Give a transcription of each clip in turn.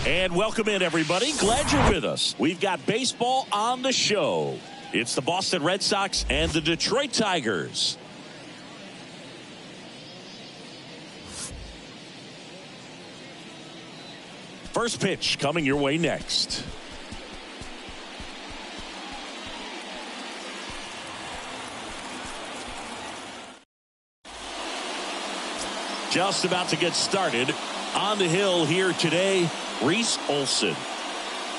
And welcome in, everybody. Glad you're with us. We've got baseball on the show. It's the Boston Red Sox and the Detroit Tigers. First pitch coming your way next. Just about to get started. On the hill here today, Reese Olson.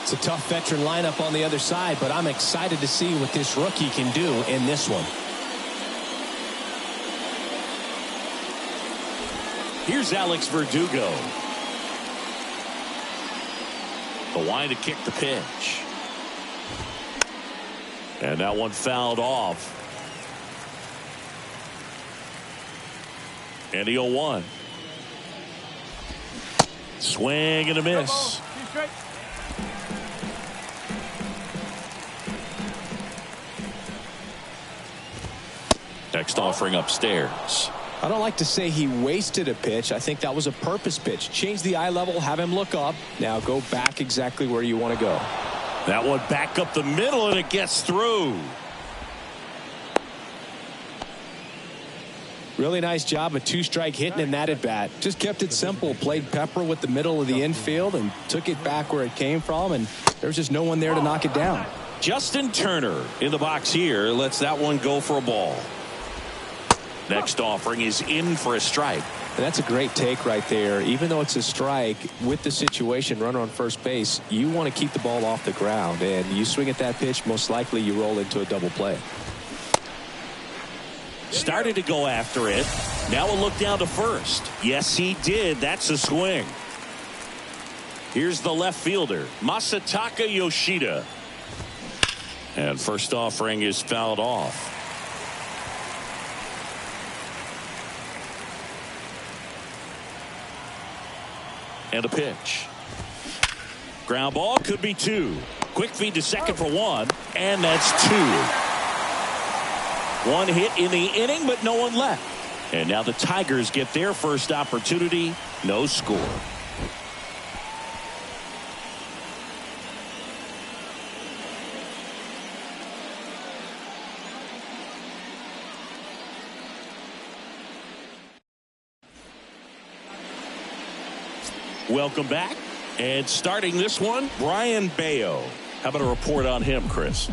It's a tough veteran lineup on the other side, but I'm excited to see what this rookie can do in this one. Here's Alex Verdugo. The line to kick the pitch. And that one fouled off. And the 0-1. Swing and a miss. Next offering upstairs. I don't like to say he wasted a pitch. I think that was a purpose pitch. Change the eye level, have him look up. Now go back exactly where you want to go. That one back up the middle, and it gets through. Really nice job, a two-strike hitting in that at-bat. Just kept it simple, played pepper with the middle of the infield and took it back where it came from, and there's just no one there to knock it down. Justin Turner in the box here lets that one go for a ball. Next offering is in for a strike. And that's a great take right there. Even though it's a strike, with the situation, runner on first base, you want to keep the ball off the ground, and you swing at that pitch, most likely you roll into a double play. Started to go after it. Now a look down to first. Yes, he did. That's a swing. Here's the left fielder, Masataka Yoshida. And first offering is fouled off. And a pitch. Ground ball, could be two. Quick feed to second for one. And that's two. One hit in the inning, but no one left. And now the Tigers get their first opportunity. No score. Welcome back. And starting this one, Brian Bayo. How about a report on him, Chris?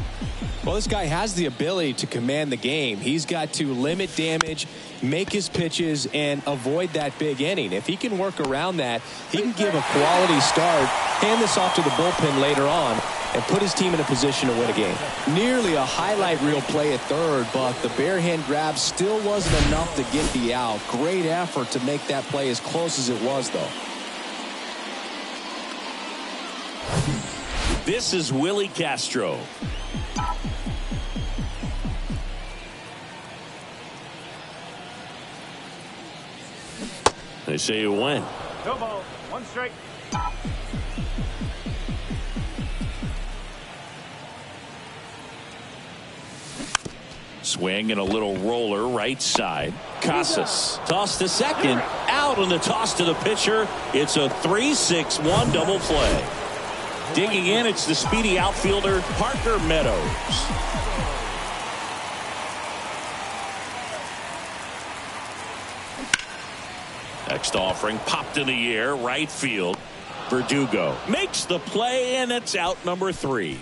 Well, this guy has the ability to command the game. He's got to limit damage, make his pitches, and avoid that big inning. If he can work around that, he can give a quality start, hand this off to the bullpen later on, and put his team in a position to win a game. Nearly a highlight reel play at third, but the bare hand grab still wasn't enough to get the out. Great effort to make that play as close as it was, though. This is Willie Castro. They say you win. No ball, one strike. Swing and a little roller right side. Casas toss to second. Out on the toss to the pitcher. It's a 3-6-1 double play. Digging in, it's the speedy outfielder Parker Meadows. Next offering popped in the air, right field. Verdugo makes the play, and it's out number 3.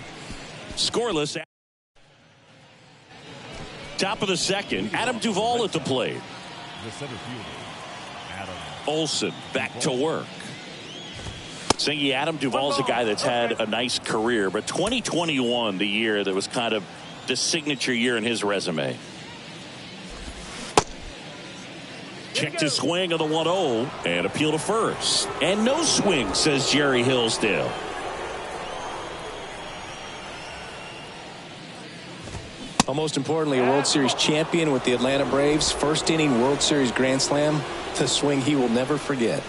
Scoreless. Top of the second, Adam Duvall at the plate. Olson back to work. Singy, Adam Duvall's a guy that's had a nice career, but 2021, the year that was kind of the signature year in his resume. Check to swing on the 1-0 and appeal to first. And no swing, says Jerry Hillsdale. Well, most importantly, a World Series champion with the Atlanta Braves. First inning World Series Grand Slam. The swing he will never forget.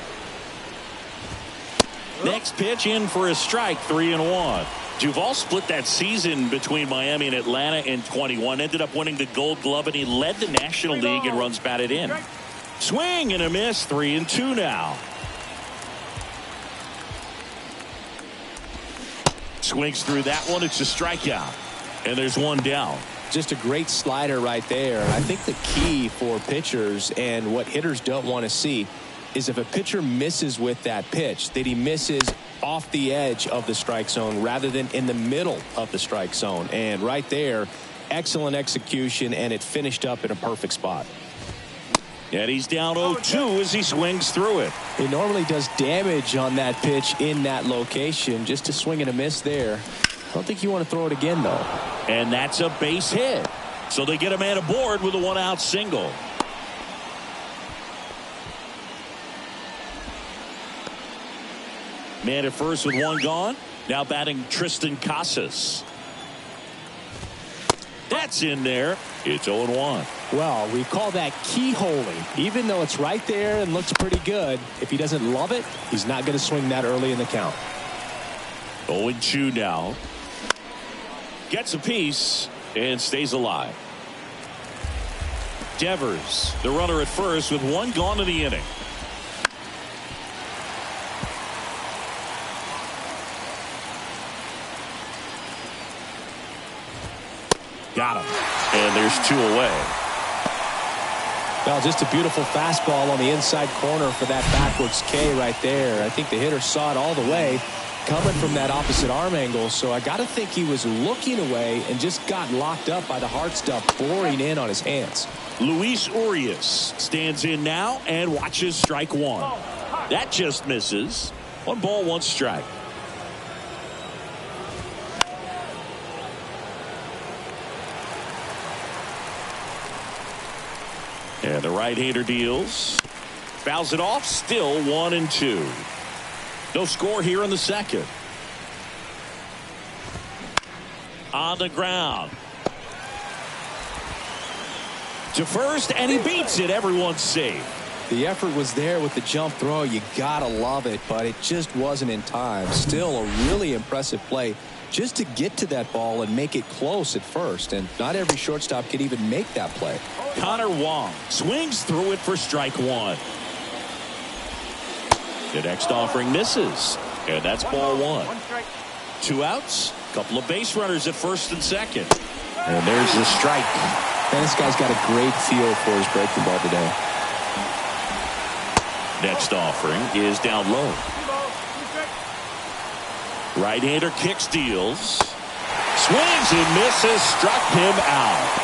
Next pitch in for a strike, 3-1. Duvall split that season between Miami and Atlanta in 21. Ended up winning the Gold Glove, and he led the National League in runs batted in. Swing and a miss, 3-2 now. Swings through that one. It's a strikeout. And there's one down. Just a great slider right there. I think the key for pitchers and what hitters don't want to see is if a pitcher misses with that pitch, that he misses off the edge of the strike zone rather than in the middle of the strike zone. And right there, excellent execution, and it finished up in a perfect spot. And he's down 0-2 as he swings through it. It normally does damage on that pitch in that location. Just a swing and a miss there. I don't think you want to throw it again, though. And that's a base hit. So they get a man aboard with a one-out single. Man at first with one gone. Now batting Tristan Casas. That's in there. It's 0-1. Well, we call that keyholing. Even though it's right there and looks pretty good, if he doesn't love it, he's not going to swing that early in the count. 0-2 now. Gets a piece and stays alive. Devers, the runner at first with one gone in the inning. Got him. And there's two away. Well, just a beautiful fastball on the inside corner for that backwards K right there. I think the hitter saw it all the way coming from that opposite arm angle. So I got to think he was looking away and just got locked up by the hard stuff boring in on his hands. Luis Urias stands in now and watches strike one. That just misses. 1 ball, 1 strike. And the right-hander deals. Fouls it off. Still 1-2. No score here in the second. On the ground. To first, and he beats it. Everyone's safe. The effort was there with the jump throw. You gotta love it, but it just wasn't in time. Still a really impressive play just to get to that ball and make it close at first. And not every shortstop can even make that play. Connor Wong swings through it for strike one. The next offering misses, and that's ball one. 2 outs, couple of base runners at first and second. And there's the strike. And this guy's got a great feel for his breaking ball today. Next offering is down low. Right-hander kicks, deals. Swings and misses, struck him out.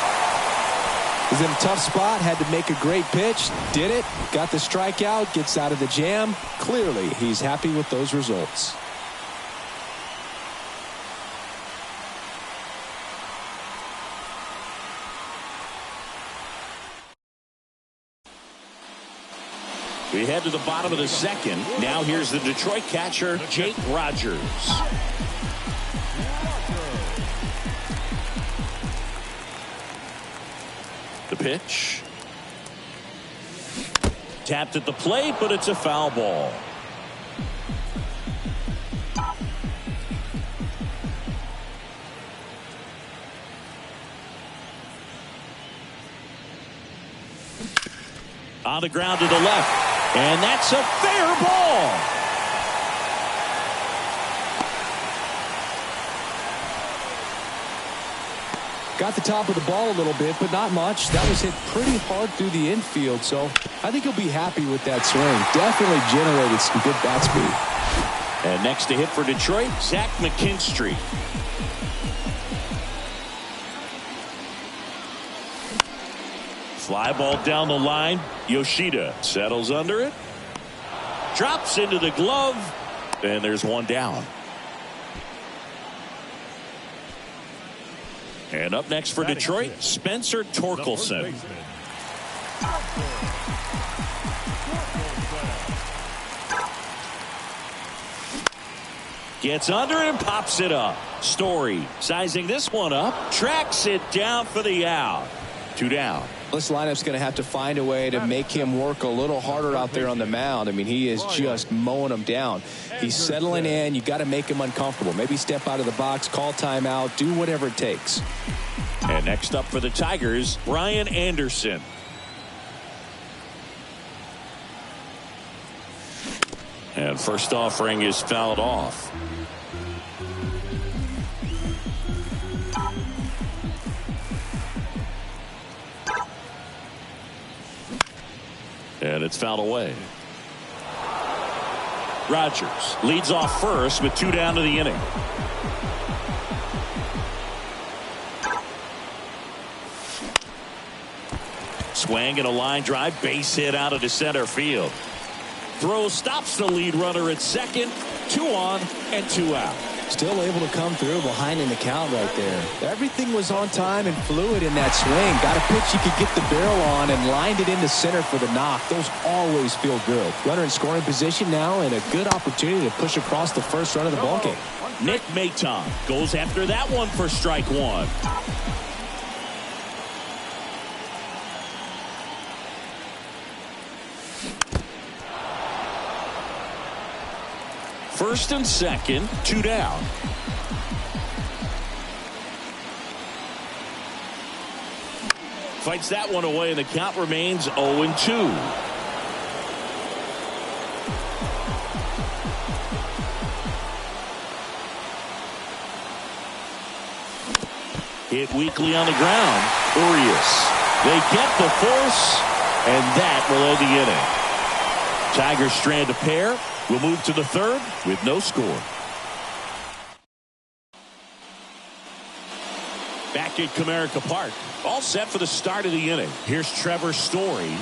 He's in a tough spot, had to make a great pitch, did it, got the strikeout, gets out of the jam. Clearly, he's happy with those results. We head to the bottom of the second. Now here's the Detroit catcher, Jake Rogers. The pitch. Tapped at the plate, but it's a foul ball. On the ground to the left. And that's a fair ball. Got the top of the ball a little bit, but not much. That was hit pretty hard through the infield, so I think he'll be happy with that swing. Definitely generated some good bat speed. And next to hit for Detroit, Zach McKinstry. Fly ball down the line. Yoshida settles under it. Drops into the glove. And there's one down. And up next for Detroit, Spencer Torkelson. Gets under it and pops it up. Story sizing this one up. Tracks it down for the out. 2 down. This lineup's going to have to find a way to make him work a little harder out there on the mound. I mean, he is just mowing them down. He's settling in. You got to make him uncomfortable. Maybe step out of the box, call timeout, do whatever it takes. And next up for the Tigers, Brian Anderson. And first offering is fouled off. gets fouled away. Rogers leads off first with 2 down to the inning. Swing and a line drive, base hit out into center field. Throw stops the lead runner at second. 2 on and 2 out. Still able to come through behind in the count right there. Everything was on time and fluid in that swing. Got a pitch he could get the barrel on and lined it into center for the knock. Those always feel good. Runner in scoring position now and a good opportunity to push across the first run of the ballgame. Nick Maton goes after that one for strike 1. First and second, 2 down. Fights that one away, and the count remains 0-2. Hit weakly on the ground. Urias. They get the force, and that will end the inning. Tigers strand a pair. We'll move to the third with no score. Back at Comerica Park. All set for the start of the inning. Here's Trevor Story.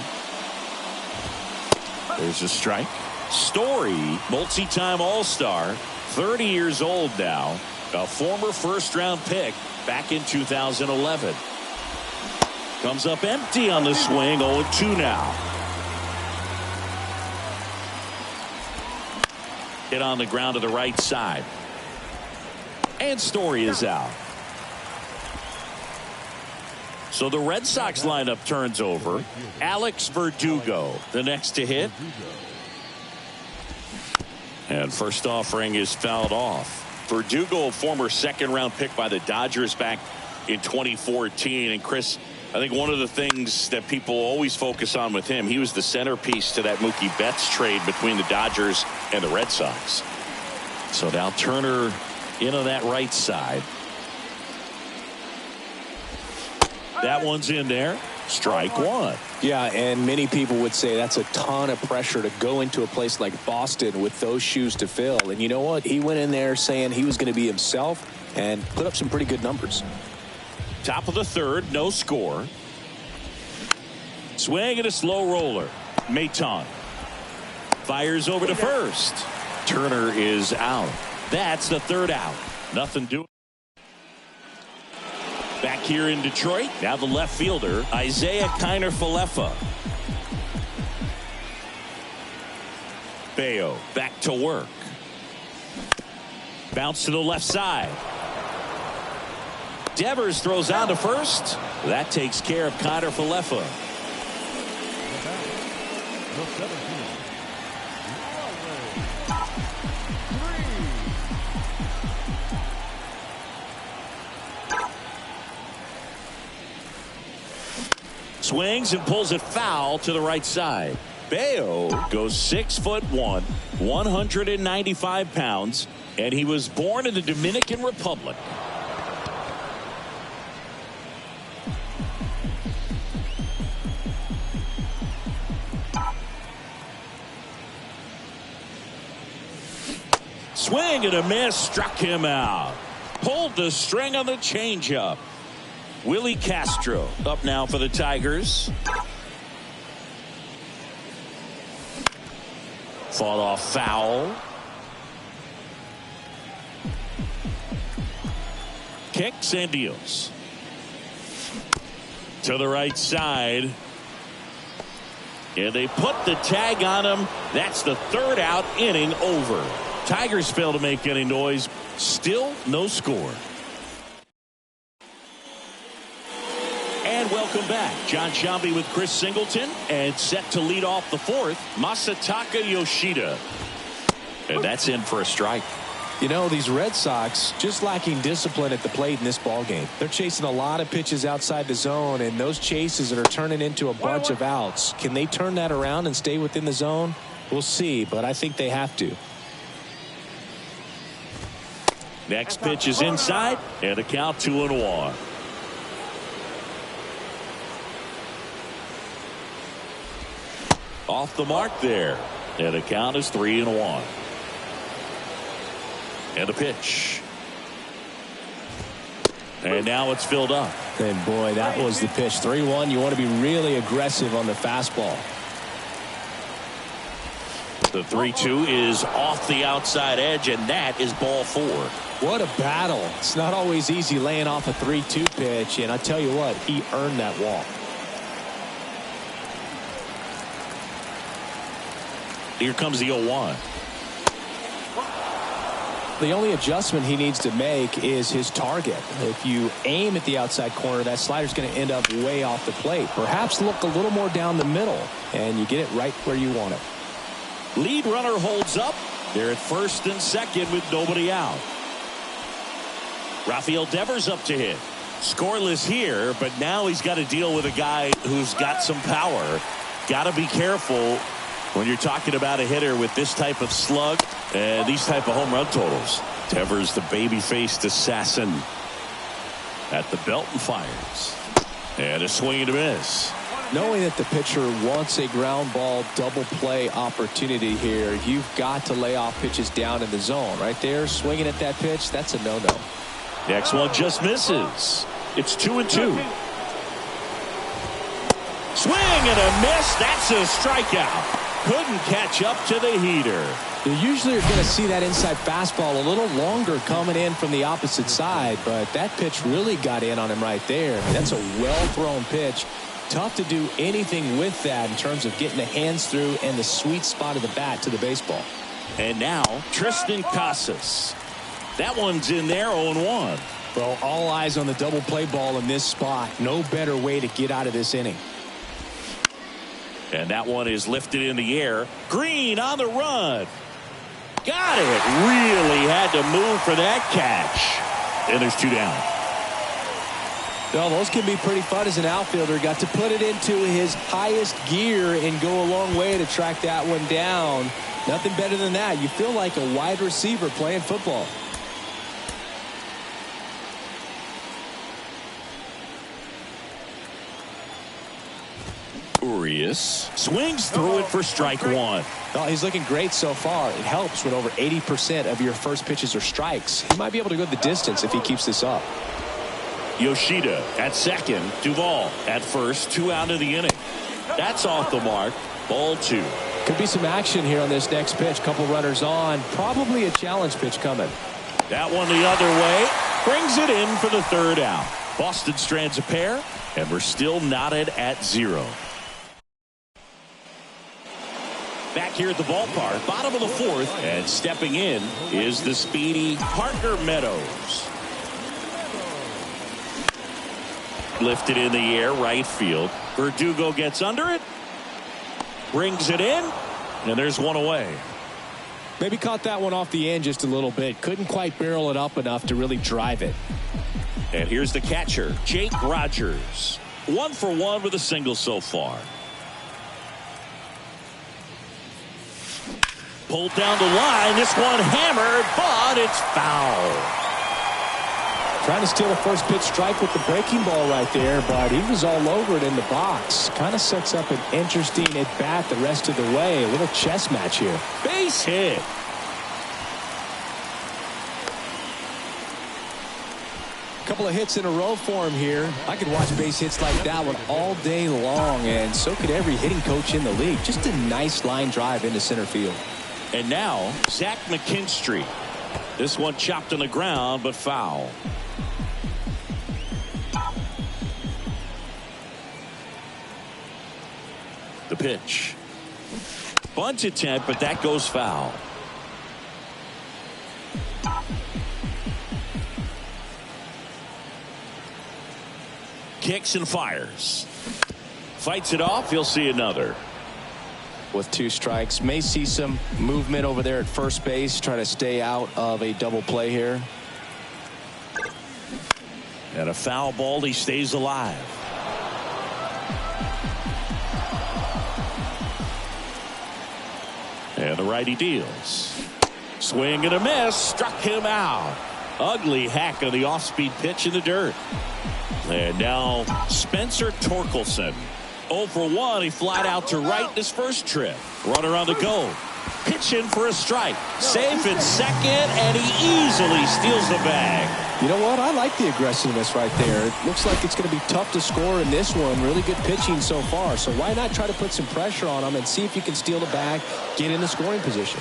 There's a strike. Story, multi-time All-Star, 30 years old now. A former first-round pick back in 2011. Comes up empty on the swing. 0-2 now. Hit on the ground to the right side. And Story is out. So the Red Sox lineup turns over. Alex Verdugo, the next to hit. And first offering is fouled off. Verdugo, a former second-round pick by the Dodgers back in 2014. And Chris, I think one of the things that people always focus on with him, he was the centerpiece to that Mookie Betts trade between the Dodgers and the Red Sox. So now Turner in on that right side. That one's in there. Strike 1. Yeah, and many people would say that's a ton of pressure to go into a place like Boston with those shoes to fill. And you know what? He went in there saying he was going to be himself and put up some pretty good numbers. Top of the third, no score. Swing and a slow roller. Maton fires over to first. Turner is out. That's the third out. Nothing doing. Back here in Detroit, now the left fielder, Isaiah Kiner-Falefa. Bayo back to work. Bounce to the left side. Devers throws out to first. That takes care of Kiner-Falefa. Swings and pulls it foul to the right side. Bayo goes 6'1", 195 pounds, and he was born in the Dominican Republic. Swing and a miss, struck him out. Pulled the string on the changeup. Willie Castro up now for the Tigers. Fought off foul. Kicks and deals. To the right side. And they put the tag on him. That's the third out, inning over. Tigers fail to make any noise. Still no score. And welcome back. John Sciambi with Chris Singleton, and set to lead off the fourth, Masataka Yoshida. And that's in for a strike. You know, these Red Sox just lacking discipline at the plate in this ballgame. They're chasing a lot of pitches outside the zone, and those chases are turning into a bunch of outs. Can they turn that around and stay within the zone? We'll see, but I think they have to. Next pitch is inside, and a count 2-1. Off the mark there. And the count is 3-1. And a pitch. And now it's filled up. And boy, that was the pitch. 3-1. You want to be really aggressive on the fastball. The 3-2 is off the outside edge, and that is ball 4. What a battle. It's not always easy laying off a 3-2 pitch, and I tell you what, he earned that walk. Here comes the 0-1. The only adjustment he needs to make is his target. If you aim at the outside corner, that slider's going to end up way off the plate. Perhaps look a little more down the middle, and you get it right where you want it. Lead runner holds up. They're at first and second with nobody out. Rafael Devers up to hit. Scoreless here, but now he's got to deal with a guy who's got some power. Got to be careful when you're talking about a hitter with this type of slug and these type of home run totals. Devers, the baby-faced assassin, at the belt and fires. And a swing and a miss. Knowing that the pitcher wants a ground ball double play opportunity here, you've got to lay off pitches down in the zone. Right there, swinging at that pitch, that's a no-no. Next one just misses. It's 2-2. Swing and a miss. That's a strikeout. Couldn't catch up to the heater. You usually are going to see that inside fastball a little longer coming in from the opposite side, but that pitch really got in on him right there. That's a well-thrown pitch. Tough to do anything with that in terms of getting the hands through and the sweet spot of the bat to the baseball. And now Triston Casas. That one's in there, 0-1. Well, all eyes on the double play ball in this spot. No better way to get out of this inning. And that one is lifted in the air. Green on the run. Got it. Really had to move for that catch. And there's 2 down. Well, those can be pretty fun as an outfielder. Got to put it into his highest gear and go a long way to track that one down. Nothing better than that. You feel like a wide receiver playing football. Urias swings through it for strike 1. Well, he's looking great so far. It helps when over 80% of your first pitches are strikes. He might be able to go the distance if he keeps this up. Yoshida at second. Duvall at first. 2 out of the inning. That's off the mark. Ball 2. Could be some action here on this next pitch. Couple runners on. Probably a challenge pitch coming. That one the other way. Brings it in for the 3rd out. Boston strands a pair, and we're still knotted at 0. Back here at the ballpark, bottom of the 4th, and stepping in is the speedy Parker Meadows. Lifted in the air, right field. Verdugo gets under it, brings it in, and there's one away. Maybe caught that one off the end just a little bit. Couldn't quite barrel it up enough to really drive it. And here's the catcher, Jake Rogers. 1 for 1 with a single so far. Pulled down the line. This one hammered, but it's foul. Trying to steal a first pitch strike with the breaking ball right there, but he was all over it in the box. Kind of sets up an interesting at bat the rest of the way. A little chess match here. Base hit. Couple of hits in a row for him here. I could watch base hits like that one all day long, and so could every hitting coach in the league. Just a nice line drive into center field. And now Zach McKinstry. This one chopped on the ground, but foul. The pitch. Bunt attempt, but that goes foul. Kicks and fires. Fights it off. He'll see another. With 2 strikes, may see some movement over there at first base, trying to stay out of a double play here. And a foul ball. He stays alive. And the righty deals. Swing and a miss. Struck him out. Ugly hack on the off-speed pitch in the dirt. And now Spencer Torkelson 0 for 1. He flied out to right this first trip. Runner on the go. Pitch in for a strike. Safe at second, and he easily steals the bag. You know what? I like the aggressiveness right there. It looks like it's going to be tough to score in this one. Really good pitching so far. So why not try to put some pressure on him and see if you can steal the bag, get in the scoring position.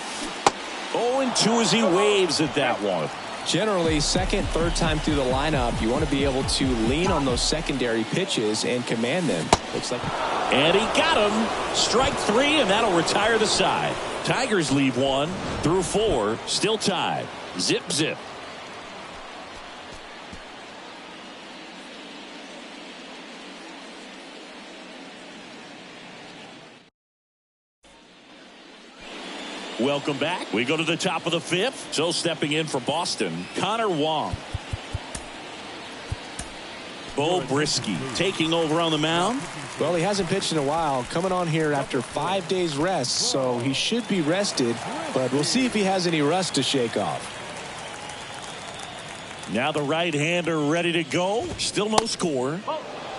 0-2 as he waves at that one. Generally, second, third time through the lineup, you want to be able to lean on those secondary pitches and command them. Looks like. And he got him. Strike 3, and that'll retire the side. Tigers leave 1 through 4, still tied. Zip, zip. Welcome back. We go to the top of the 5th. So stepping in for Boston, Connor Wong. Bo Brisky taking over on the mound. Well, he hasn't pitched in a while, coming on here after 5 days rest, so he should be rested, but we'll see if he has any rust to shake off. Now the right-hander ready to go. Still no score.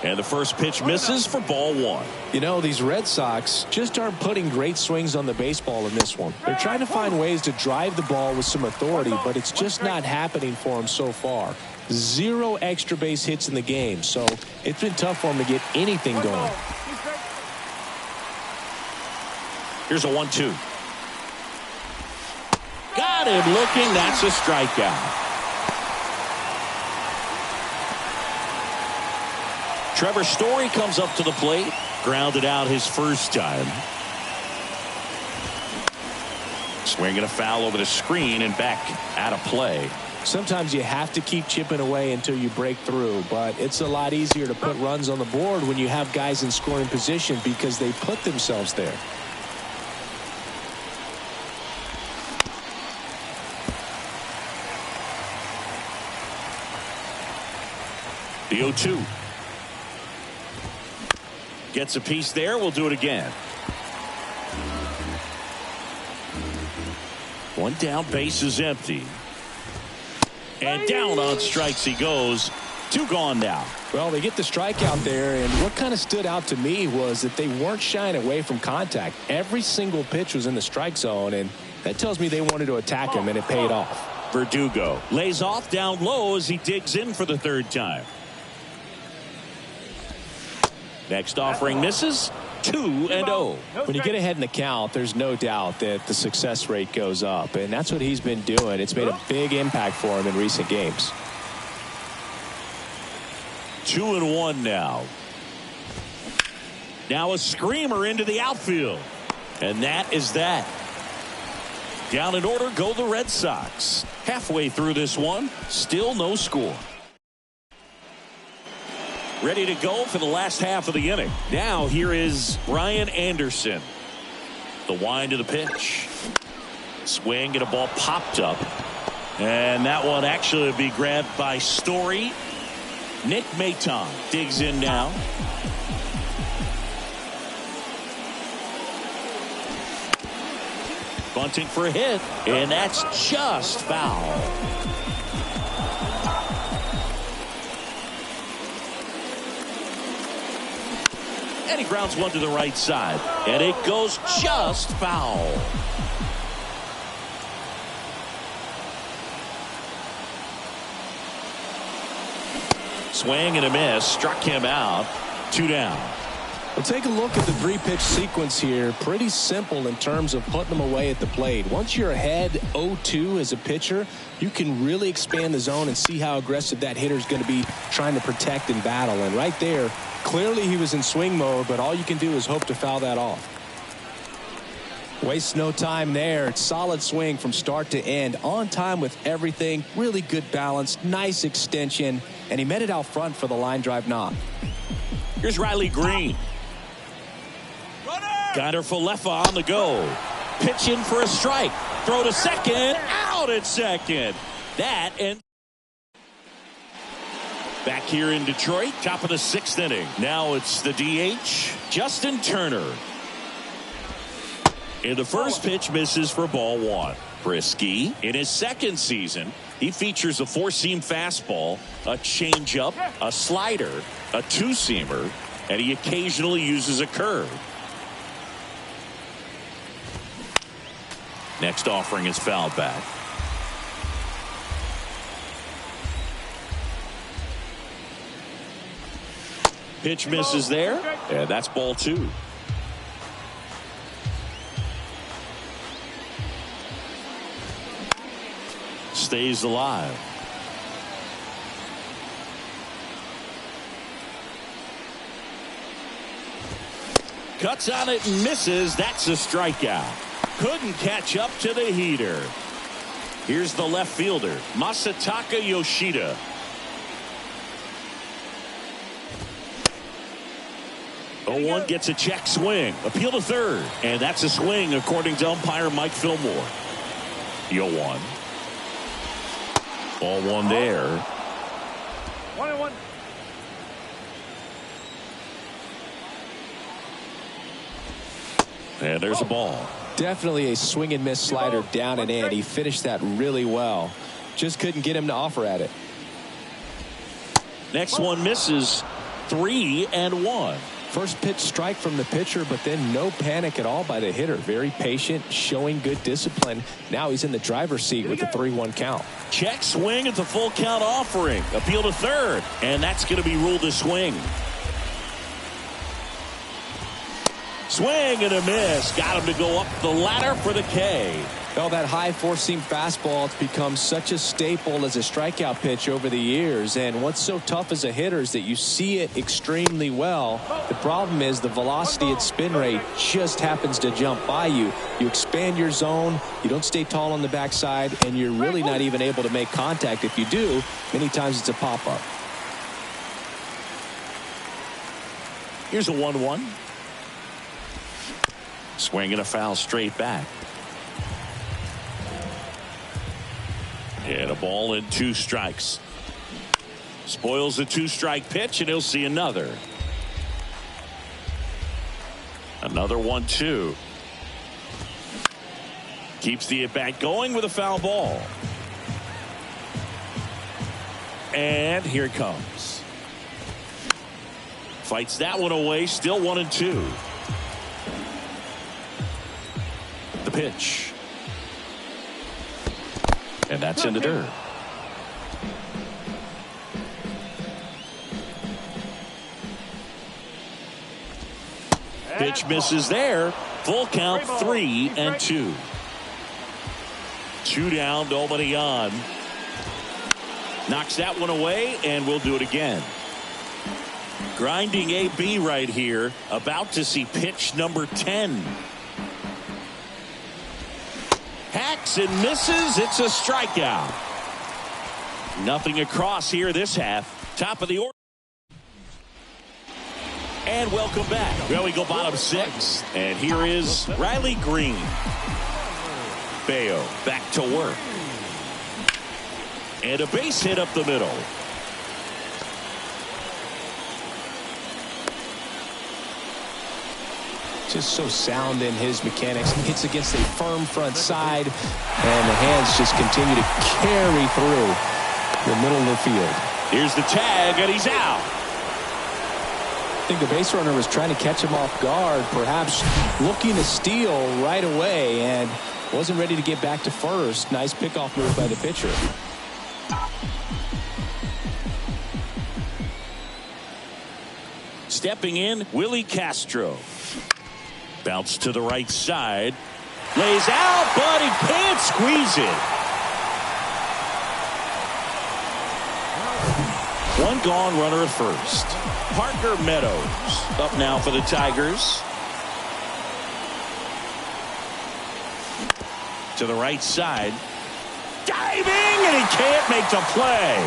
And the first pitch misses for ball 1. You know, these Red Sox just aren't putting great swings on the baseball in this one. They're trying to find ways to drive the ball with some authority, but it's just not happening for them so far. 0 extra base hits in the game, so it's been tough for him to get anything going. Here's a 1-2. Got him looking. That's a strikeout. Trevor Story comes up to the plate. Grounded out his first time. Swinging a foul over the screen and back out of play. Sometimes you have to keep chipping away until you break through, but it's a lot easier to put runs on the board when you have guys in scoring position because they put themselves there. The 0-2. Gets a piece there. We'll do it again. One down, base is empty. And down on strikes he goes. 2 gone now. Well, they get the strikeout there, and what kind of stood out to me was that they weren't shying away from contact. Every single pitch was in the strike zone, and that tells me they wanted to attack him, and it paid off. Verdugo lays off down low as he digs in for the 3rd time. Next offering misses. 2-0. When you get ahead in the count, there's no doubt that the success rate goes up, and that's what he's been doing. It's made a big impact for him in recent games. 2-1 now. Now a screamer into the outfield. And that is that. Down in order go the Red Sox. Halfway through this one, still no score. Ready to go for the last half of the inning. Now here is Ryan Anderson. The wind of the pitch. Swing and a ball popped up. And that one actually will be grabbed by Story. Nick Maton digs in now. Bunting for a hit. And that's just foul. And he grounds one to the right side. And it goes just foul. Swing and a miss. Struck him out. 2 down. Well, take a look at the 3-pitch sequence here. Pretty simple in terms of putting them away at the plate. Once you're ahead 0-2 as a pitcher, you can really expand the zone and see how aggressive that hitter is going to be trying to protect and battle. And right there, clearly he was in swing mode, but all you can do is hope to foul that off. Wastes no time there. It's solid swing from start to end. On time with everything. Really good balance. Nice extension. And he met it out front for the line drive knock. Here's Riley Green. Guider Falefa on the go. Pitch in for a strike. Throw to second. Out at second. That and back here in Detroit. Top of the 6th inning. Now it's the DH, Justin Turner. And the first pitch misses for ball 1. Brisky in his 2nd season. He features a 4-seam fastball, a changeup, a slider, a 2-seamer, and he occasionally uses a curve. Next offering is fouled back. Pitch misses there, and that's ball 2. Stays alive. Cuts on it and misses. That's a strikeout. Couldn't catch up to the heater. Here's the left fielder, Masataka Yoshida. The 1 gets a check swing. Appeal to third. And that's a swing according to umpire Mike Fillmore. 0-1. Ball 1 there. 1-1. And there's a ball. Definitely a swing and miss slider down and in. He finished that really well. Just couldn't get him to offer at it. Next one misses. 3-1. First pitch strike from the pitcher, but then no panic at all by the hitter. Very patient, showing good discipline. Now he's in the driver's seat with the 3-1 count. Check swing at the full count offering. Appeal to third, and that's going to be ruled a swing. Swing and a miss. Got him to go up the ladder for the K. Well, that high four-seam fastball has become such a staple as a strikeout pitch over the years. And what's so tough as a hitter is that you see it extremely well. The problem is the velocity and spin rate just happens to jump by you. You expand your zone, you don't stay tall on the backside, and you're really not even able to make contact. If you do, many times it's a pop-up. Here's a 1-1. Swing and a foul straight back. And a ball and 2 strikes. Spoils the 2-strike pitch, and he'll see another. Another 1-2. Keeps the at-bat going with a foul ball. And here it comes. Fights that one away, still 1-2. The pitch. And that's in the dirt. Pitch misses there. Full count, 3-2. 2 down, nobody on. Knocks that one away, and we'll do it again. Grinding AB right here. About to see pitch number 10. Hacks and misses. It's a strikeout. Nothing across here this half. Top of the order. And welcome back. Well, we go bottom 6. And here is Riley Green. Bayo back to work. And a base hit up the middle. Just so sound in his mechanics. He hits against a firm front side, and the hands just continue to carry through the middle of the field. Here's the tag, and he's out. I think the base runner was trying to catch him off guard, perhaps looking to steal right away, and wasn't ready to get back to first. Nice pickoff move by the pitcher. Stepping in, Willie Castro. Bounce to the right side. Lays out, but he can't squeeze it. One gone, runner at first. Parker Meadows up now for the Tigers. To the right side. Diving, and he can't make the play.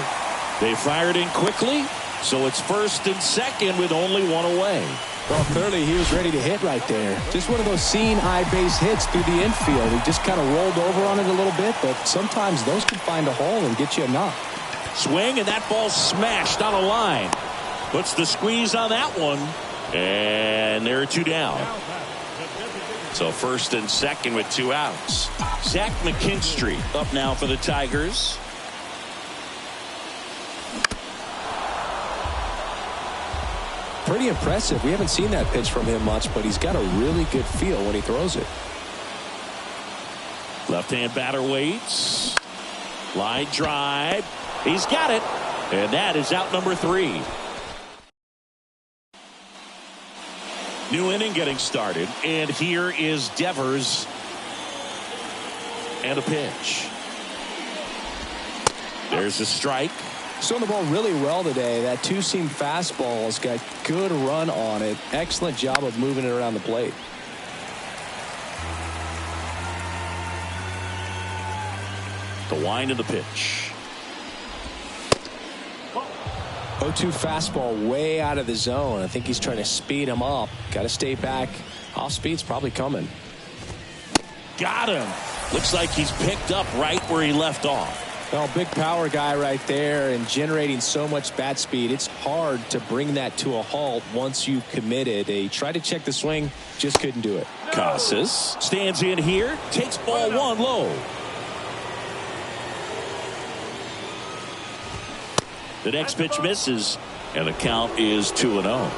They fired in quickly, so it's first and second with only 1 away. Well, clearly he was ready to hit right there. Just one of those seeing eye base hits through the infield. He just kind of rolled over on it a little bit, but sometimes those can find a hole and get you a knock. Swing, and that ball smashed on a line. Puts the squeeze on that one. And there are 2 down. So first and second with 2 outs. Zach McKinstry up now for the Tigers. Pretty impressive. We haven't seen that pitch from him much, but he's got a really good feel when he throws it. Left-hand batter waits. Line drive. He's got it. And that is out number 3. New inning getting started. And here is Devers. And a pitch. There's a strike. Throwing the ball really well today. That two-seam fastball has got good run on it. Excellent job of moving it around the plate. The wind of the pitch. 0-2 fastball way out of the zone. I think he's trying to speed him up. Got to stay back. Off speed's probably coming. Got him. Looks like he's picked up right where he left off. Well, big power guy right there and generating so much bat speed. It's hard to bring that to a halt once you've committed. He tried to check the swing, just couldn't do it. Casas stands in here, takes ball 1 low. The next pitch misses, and the count is 2-0.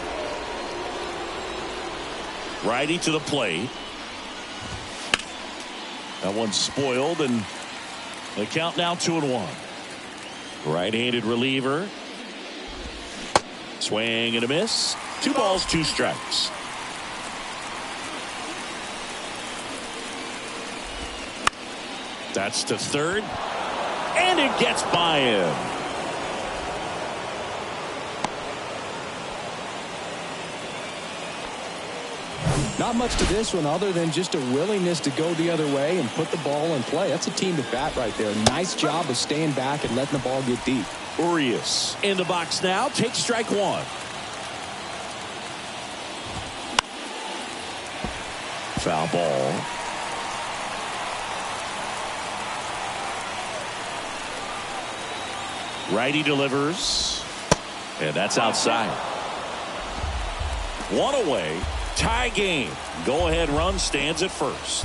Righty to the plate. That one's spoiled, and the count now 2-1. Right-handed reliever. Swing and a miss. 2 balls, 2 strikes. That's to third, and it gets by him. Not much to this one other than just a willingness to go the other way and put the ball in play. That's a team to bat right there. Nice job of staying back and letting the ball get deep. Urias in the box now. Takes strike 1. Foul ball. Righty delivers. And that's outside. 1 away. Tie game. Go ahead run stands at first.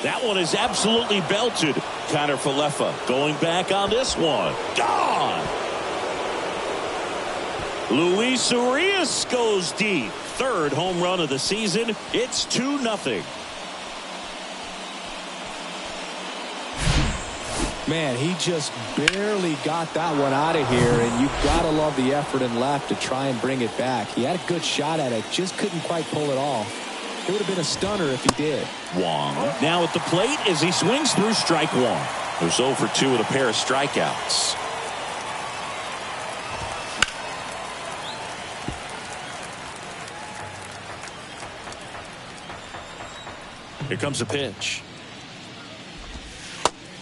That one is absolutely belted. Kiner-Falefa going back on this one. Gone. Luis Urias goes deep. 3rd home run of the season. It's 2-0. Man, he just barely got that one out of here, and you've got to love the effort and left to try and bring it back. He had a good shot at it, just couldn't quite pull it off. It would have been a stunner if he did. Wong now at the plate as he swings through strike 1. There's 0 for 2 with a pair of strikeouts. Here comes a pitch.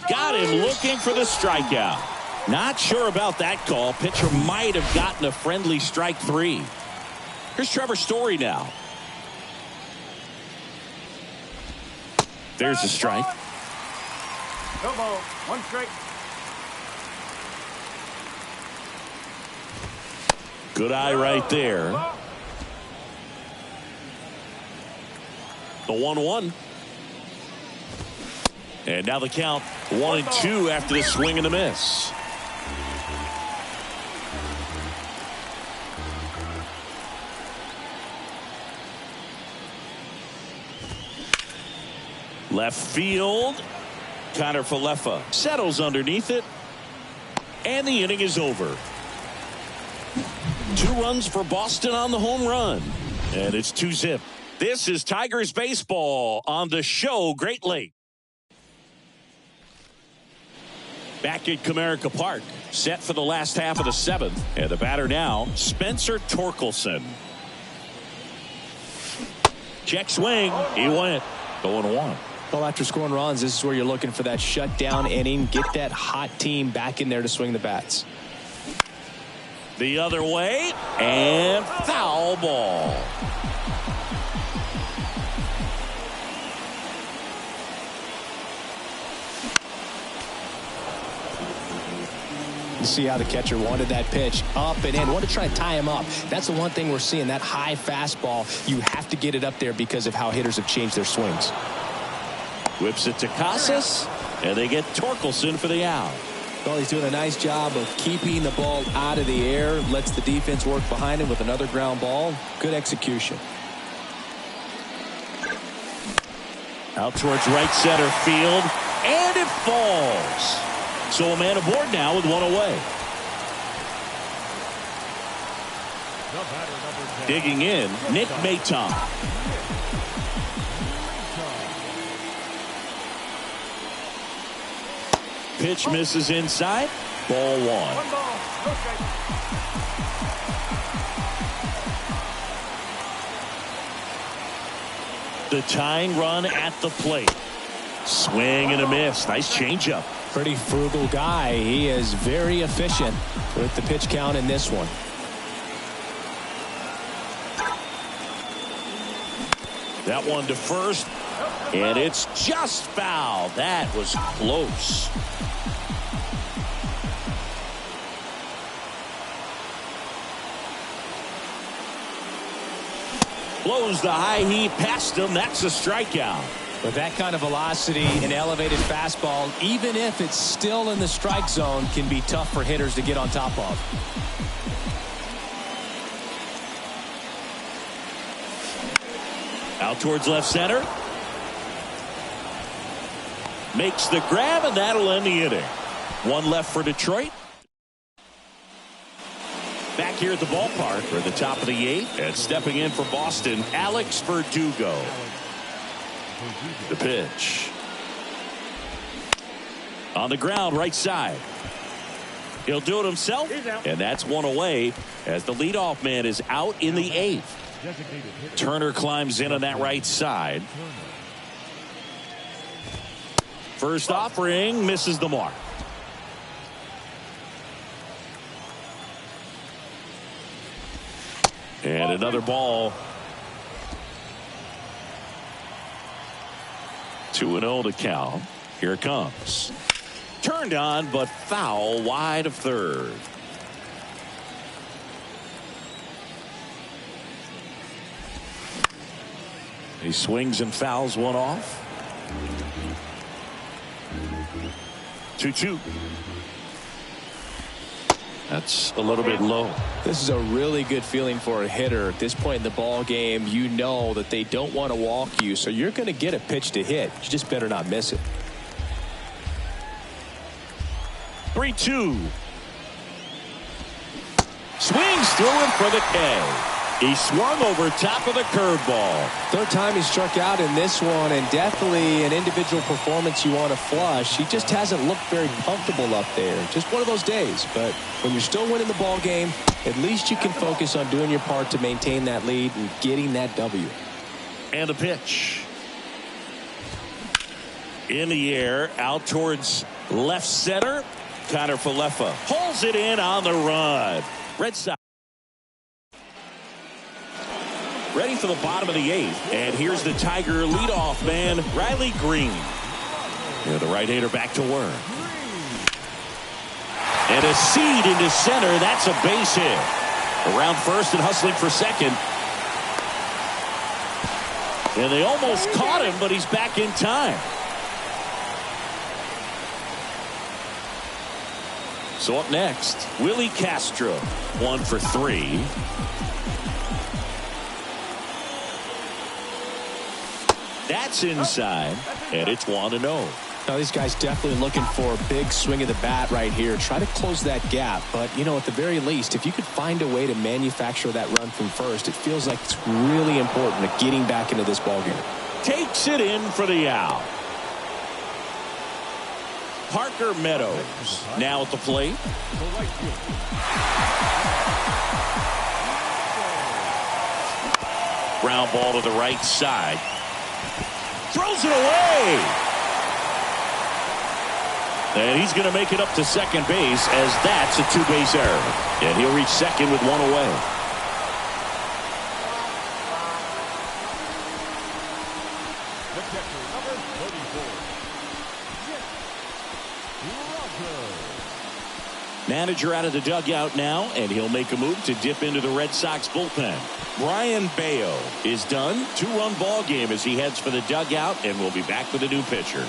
Got him looking for the strikeout. Not sure about that call. Pitcher might have gotten a friendly strike 3. Here's Trevor Story now. There's a strike. No ball. 1 strike. Good eye right there. The 1-1. And now the count 1-2 after the swing and the miss. Left field. Kiner-Falefa settles underneath it. And the inning is over. 2 runs for Boston on the home run. And it's 2-0. This is Tigers baseball on the show Great Lake. Back at Comerica Park, set for the last half of the 7th. And the batter now, Spencer Torkelson. Check swing. He went 0-1. Well, after scoring runs, this is where you're looking for that shutdown inning. Get that hot team back in there to swing the bats. The other way, and foul ball. You see how the catcher wanted that pitch up and in. Wanted to try to tie him up. That's the one thing we're seeing, that high fastball. You have to get it up there because of how hitters have changed their swings. Whips it to Casas, and they get Torkelson for the out. Well, he's doing a nice job of keeping the ball out of the air. Lets the defense work behind him with another ground ball. Good execution. Out towards right center field. And it falls. So a man aboard now with one away. Digging in, Nick Maton. Pitch misses inside. Ball one. One ball, no strike. The tying run at the plate. Swing and a miss. Nice changeup. Pretty frugal guy. He is very efficient with the pitch count in this one. That one to first. And it's just foul. That was close. Blows the high heat past him. That's a strikeout. With that kind of velocity, an elevated fastball, even if it's still in the strike zone, can be tough for hitters to get on top of. Out towards left center. Makes the grab, and that'll end the inning. One left for Detroit. Back here at the ballpark for the top of the eighth, and stepping in for Boston, Alex Verdugo. The pitch. On the ground, right side. He'll do it himself, and that's one away as the leadoff man is out in the eighth. Turner climbs in on that right side. First offering misses the mark. And another ball. 2-0 to count. Here it comes. Turned on, but foul wide of third. He swings and fouls one off. 2-2. That's a little bit low. This is a really good feeling for a hitter at this point in the ball game. You know that they don't want to walk you, so you're going to get a pitch to hit. You just better not miss it. 3-2. Swings through him for the K. He swung over top of the curveball. Third time he struck out in this one, and definitely an individual performance you want to flush. He just hasn't looked very comfortable up there. Just one of those days. But when you're still winning the ball game, at least you can focus on doing your part to maintain that lead and getting that W. And a pitch. In the air, out towards left center. Connor Falefa holds it in on the run. Red Sox ready for the bottom of the eighth. And here's the Tiger leadoff man, Riley Green. Yeah, the right-hander back to work. And a seed into center. That's a base hit. Around first and hustling for second. And they almost caught him, but he's back in time. So up next, Willie Castro, 1 for 3. That's inside, and it's 1-0. Now, these guys definitely looking for a big swing of the bat right here. Try to close that gap. But, you know, at the very least, if you could find a way to manufacture that run from first, it feels like it's really important to getting back into this ballgame. Takes it in for the out. Parker Meadows now at the plate. Ground ball to the right side. Throws it away. And he's going to make it up to second base as that's a two-base error. And he'll reach second with one away. Manager out of the dugout now, and he'll make a move to dip into the Red Sox bullpen. Brian Bayo is done. 2-run ball game as he heads for the dugout, and we'll be back with a new pitcher.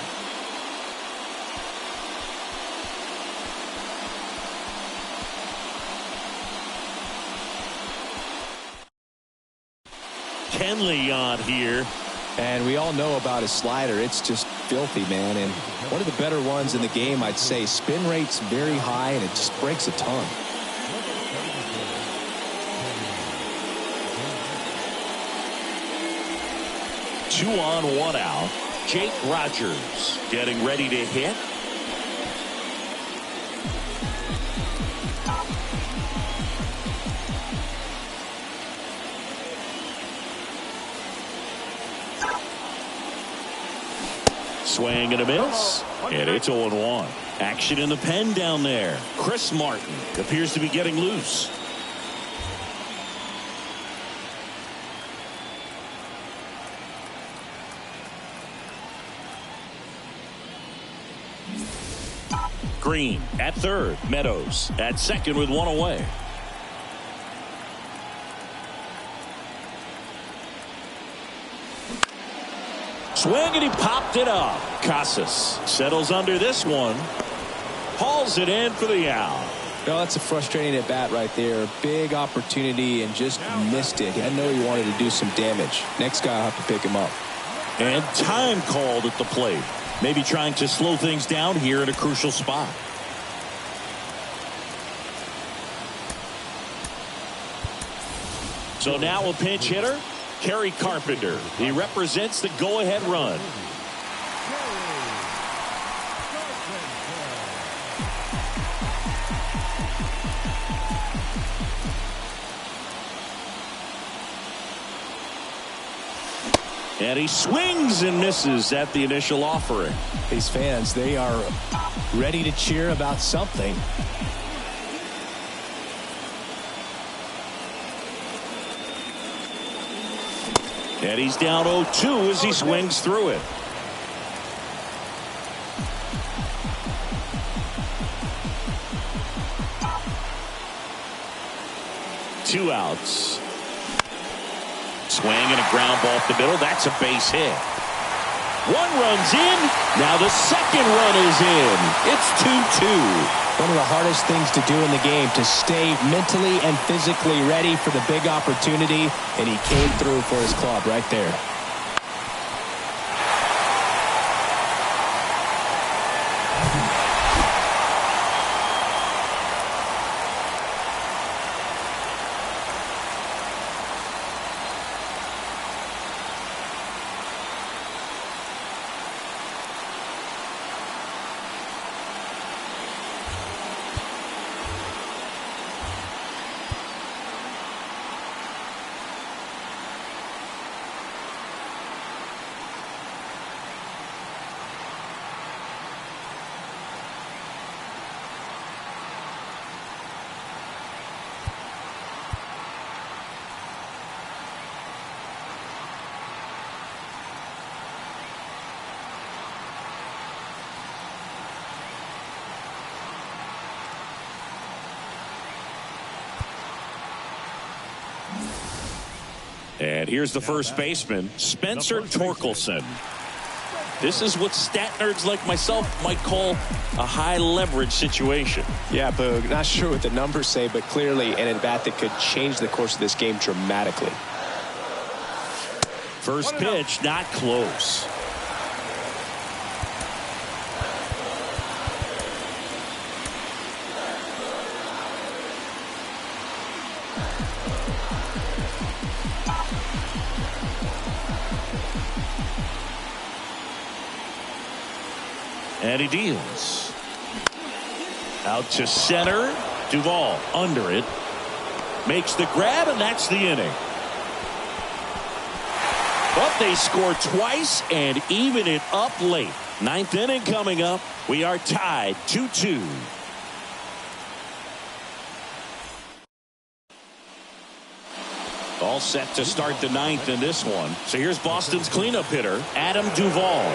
Kenley on here. And we all know about his slider. It's just filthy, man. And one of the better ones in the game, I'd say. Spin rate's very high, and it just breaks a ton. Two on, one out. Jake Rogers getting ready to hit. Swing and a miss, and it's 0-1. Action in the pen down there. Chris Martin appears to be getting loose. Green at third. Meadows at second with one away. Swing, and he popped it up. Casas settles under this one. Hauls it in for the out. Well, that's a frustrating at bat right there. Big opportunity and just missed it. I know he wanted to do some damage. Next guy will have to pick him up. And time called at the plate. Maybe trying to slow things down here in a crucial spot. So now a pinch hitter, Kerry Carpenter. He represents the go-ahead run. And he swings and misses at the initial offering. These fans, they are ready to cheer about something. And he's down 0-2 as he swings through it. Two outs. Swing and a ground ball up the middle. That's a base hit. One run's in. Now the second run is in. It's 2-2. One of the hardest things to do in the game, to stay mentally and physically ready for the big opportunity, and he came through for his club right there. And here's the first baseman, Spencer Torkelson. This is what stat nerds like myself might call a high leverage situation. Yeah, Boog, not sure what the numbers say, but clearly an at-bat that could change the course of this game dramatically. First pitch, not close. And he deals. Out to center. Duvall under it. Makes the grab, and that's the inning. But they score twice and even it up late. Ninth inning coming up. We are tied 2-2. All set to start the ninth in this one. So here's Boston's cleanup hitter, Adam Duvall.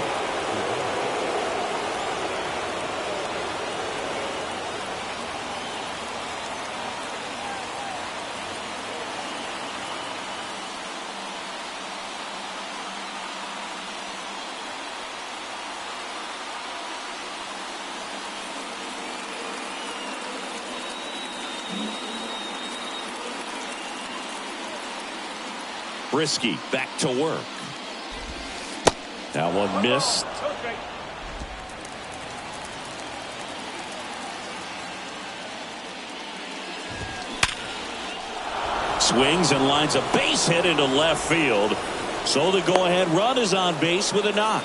Brisky back to work. That one missed. Go straight. Swings and lines a base hit into left field. So the go-ahead run is on base with a knock.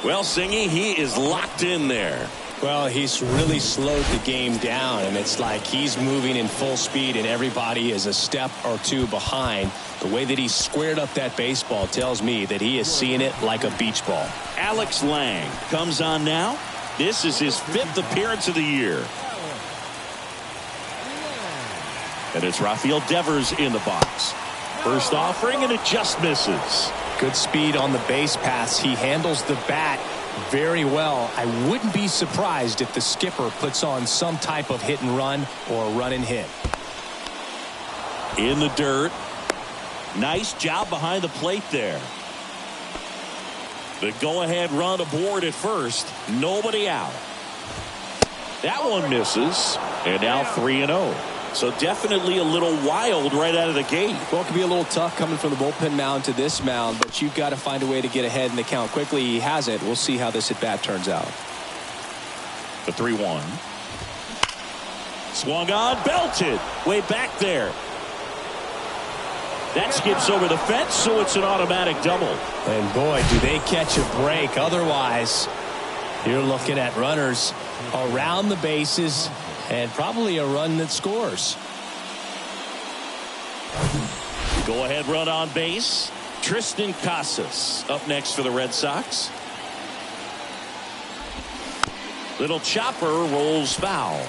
Well, Singy, he is locked in there. Well, he's really slowed the game down, and it's like he's moving in full speed, and everybody is a step or two behind. The way that he squared up that baseball tells me that he is seeing it like a beach ball. Alex Lang comes on now. This is his 5th appearance of the year. And it's Rafael Devers in the box. First offering, and it just misses. Good speed on the base paths. He handles the bat very well. I wouldn't be surprised if the skipper puts on some type of hit and run or run and hit. In the dirt. Nice job behind the plate there. The go-ahead run aboard at first. Nobody out. That one misses. And now 3-0. So definitely a little wild right out of the gate. Well, it can be a little tough coming from the bullpen mound to this mound, but you've got to find a way to get ahead in the count quickly. He hasn't. We'll see how this at-bat turns out. The 3-1. Swung on, belted. Way back there. That skips over the fence, so it's an automatic double. And boy, do they catch a break. Otherwise, you're looking at runners around the bases and probably a run that scores. Go ahead run on base. Tristan Casas up next for the Red Sox. Little chopper rolls foul.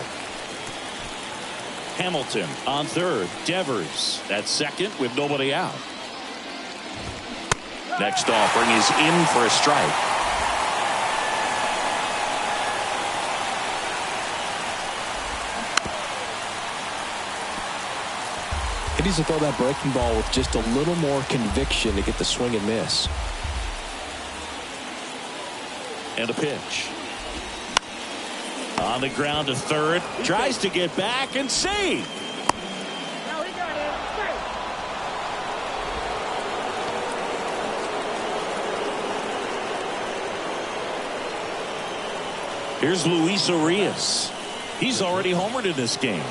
Hamilton on third. Devers at second with nobody out. Next offering is in for a strike. He needs to throw that breaking ball with just a little more conviction to get the swing and miss. And a pitch. On the ground to third. Tries to get back and save. Now he got it. Straight. Here's Luis Urias. He's already homered in this game.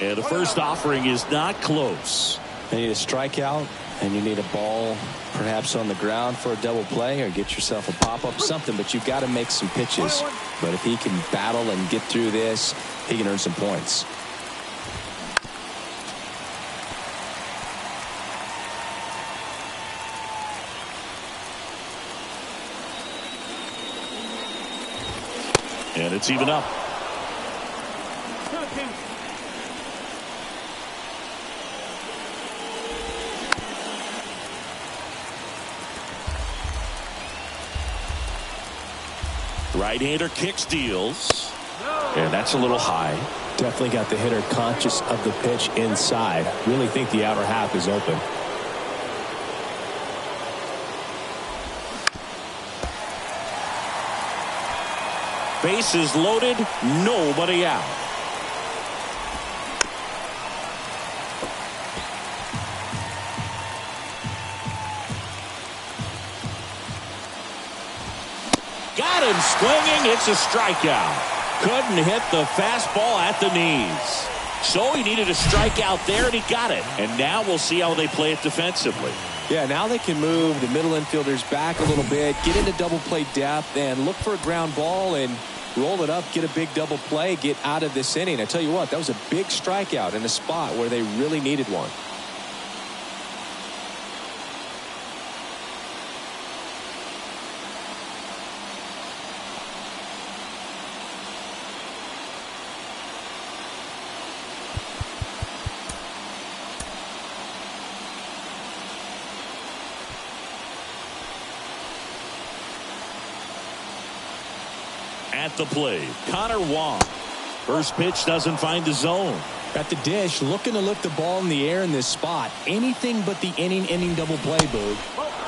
And the first offering is not close. You need a strikeout, and you need a ball perhaps on the ground for a double play, or get yourself a pop-up, something, but you've got to make some pitches. But if he can battle and get through this, he can earn some points. And it's even up. Right-hander kicks, deals. And that's a little high. Definitely got the hitter conscious of the pitch inside. Really think the outer half is open. Bases loaded, nobody out. Got him swinging. It's a strikeout. Couldn't hit the fastball at the knees. So he needed a strikeout there, and he got it. And now we'll see how they play it defensively. Yeah, now they can move the middle infielders back a little bit, get into double play depth, and look for a ground ball and roll it up, get a big double play, get out of this inning. I tell you what, that was a big strikeout in a spot where they really needed one. At the plate, Connor Wong. First pitch doesn't find the zone. At the dish, looking to lift the ball in the air in this spot. Anything but the inning double play, Boog.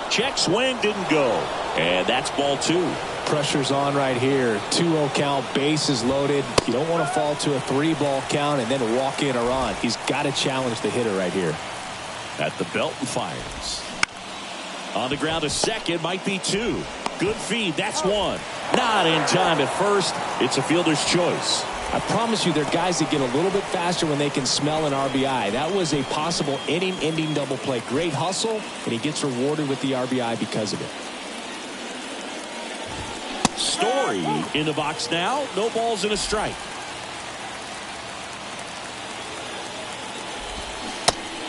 Check swing, didn't go. And that's ball 2. Pressure's on right here. 2-0 count, bases loaded. You don't want to fall to a 3-ball count and then walk in a run. He's got to challenge the hitter right here. At the belt and fires. On the ground to second, might be 2. Good feed, that's 1. Not in time at first. It's a fielder's choice. I promise you, there are guys that get a little bit faster when they can smell an RBI. That was a possible inning-ending double play. Great hustle, and he gets rewarded with the RBI because of it. Story in the box now. No balls and a strike.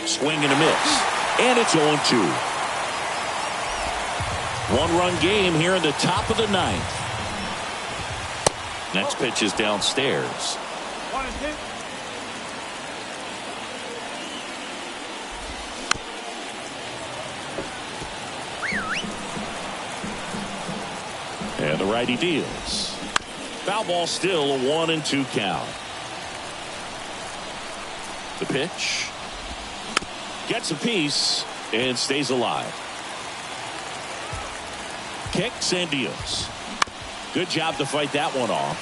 Swing and a miss. And it's 0-2. One-run game here in the top of the 9th. Next pitch is downstairs. 1-2. And the righty deals. Foul ball, still a 1-2 count. The pitch. Gets a piece and stays alive. Kicks and deals. Good job to fight that one off.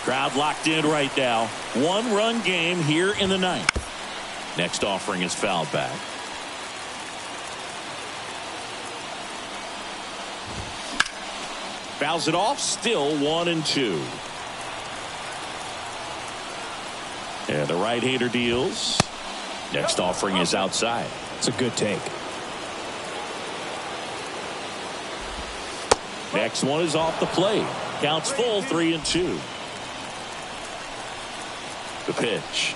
Crowd locked in right now. 1-run game here in the 9th. Next offering is fouled back. Fouls it off. Still 1-2. And the right-hander deals. Next offering is outside. It's a good take. Next one is off the plate. Counts full, 3-2. The pitch.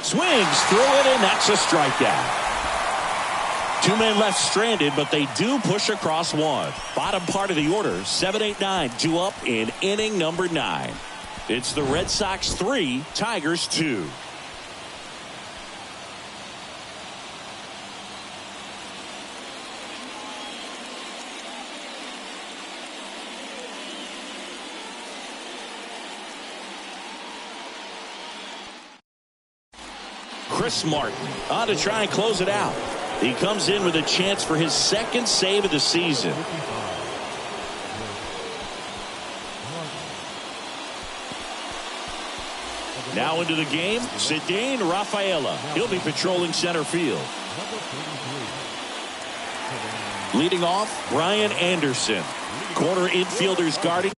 Swings through it, and that's a strikeout. 2 men left stranded, but they do push across one. Bottom part of the order, 7-8-9, due up in inning number 9. It's the Red Sox 3, Tigers 2. Chris Martin on to try and close it out. He comes in with a chance for his 2nd save of the season. Now into the game, Ceddanne Rafaela. He'll be patrolling center field. Leading off, Brian Anderson. Corner infielders guarding.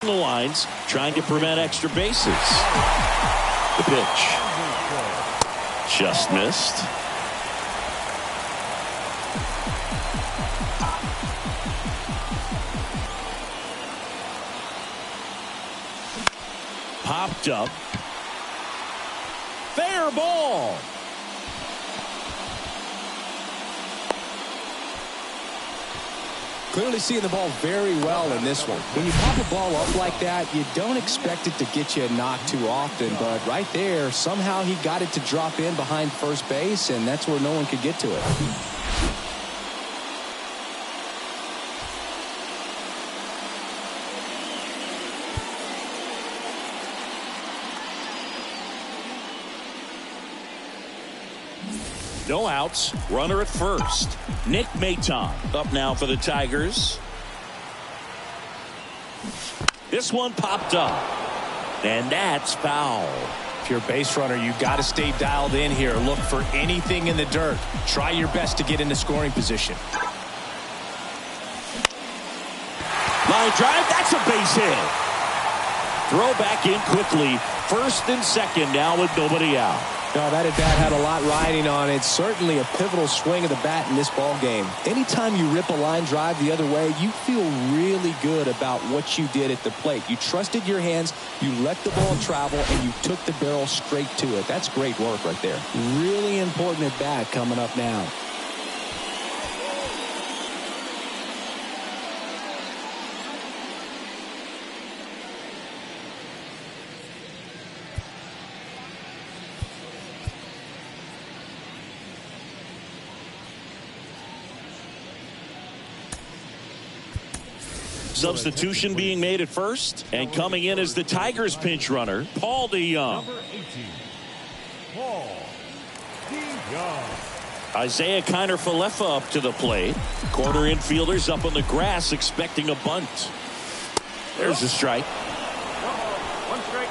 The lines, trying to prevent extra bases. The pitch. Just missed. Popped up. Fair ball. Clearly seeing the ball very well in this one. When you pop a ball up like that, you don't expect it to get you a knock too often. But right there, somehow he got it to drop in behind first base, and that's where no one could get to it. No outs, runner at first. Nick Maton up now for the Tigers. This one popped up, and that's foul. If you're a base runner, you got to stay dialed in here. Look for anything in the dirt. Try your best to get into scoring position. Line drive, that's a base hit. Throw back in quickly. First and second now with nobody out. No, that at-bat had a lot riding on it. Certainly a pivotal swing of the bat in this ball game. Anytime you rip a line drive the other way, you feel really good about what you did at the plate. You trusted your hands, you let the ball travel, and you took the barrel straight to it. That's great work right there. Really important at-bat coming up now. Substitution being made at first, and coming in as the Tigers pinch runner, Paul DeJong. Number 18, Paul DeJong. Isaiah Kiner-Falefa up to the plate. Corner infielders up on the grass expecting a bunt. There's a strike. One strike.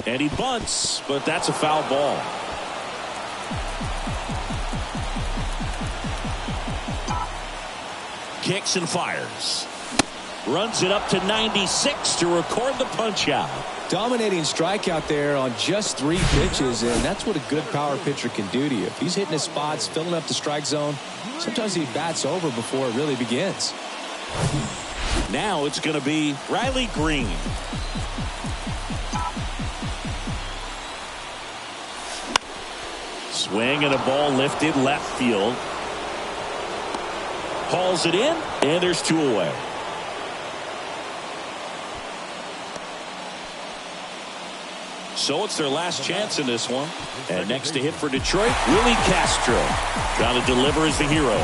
And he bunts, but that's a foul ball. Kicks and fires. Runs it up to 96 to record the punch out. Dominating strikeout there on just 3 pitches, and that's what a good power pitcher can do to you. If he's hitting his spots, filling up the strike zone, sometimes he bats over before it really begins. Now it's going to be Riley Green. Swing and a ball lifted left field. Hauls it in, and there's 2 away. So it's their last chance in this one. And next to hit for Detroit, Willie Castro. Trying to deliver as the hero.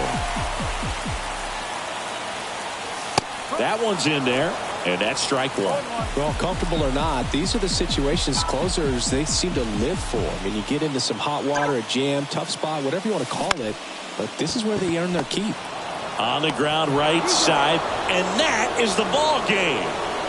That one's in there, and that's strike 1. Well, comfortable or not, these are the situations closers they seem to live for. I mean, you get into some hot water, a jam, tough spot, whatever you want to call it, but this is where they earn their keep. On the ground right side, and that is the ball game.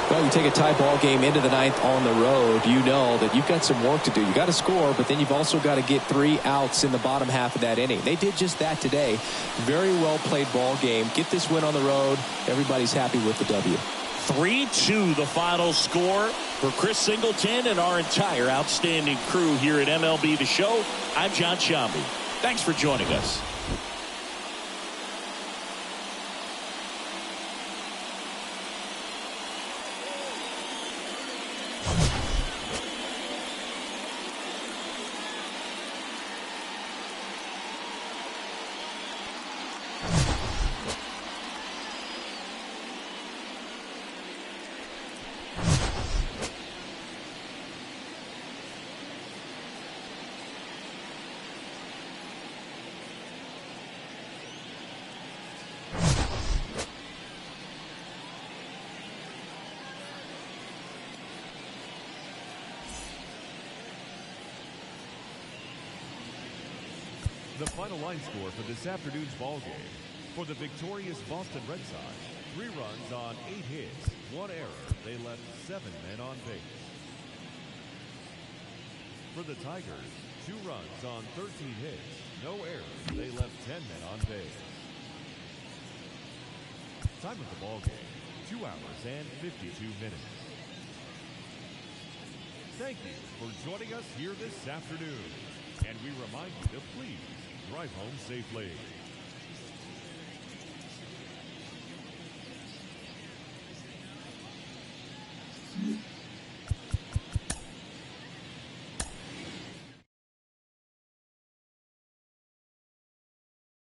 Well, you take a tie ball game into the 9th on the road, you know that you've got some work to do. You got to score, but then you've also got to get 3 outs in the bottom half of that inning. They did just that today. Very well played ball game. Get this win on the road. Everybody's happy with the W. 3-2 the final score. For Chris Singleton and our entire outstanding crew here at MLB The Show, I'm John Sciambi. Thanks for joining us. The final line score for this afternoon's ball game. For the victorious Boston Red Sox, 3 runs on 8 hits, 1 error. They left 7 men on base. For the Tigers, 2 runs on 13 hits, no errors. They left 10 men on base. Time of the ball game, 2 hours and 52 minutes. Thank you for joining us here this afternoon. And we remind you to please drive home safely.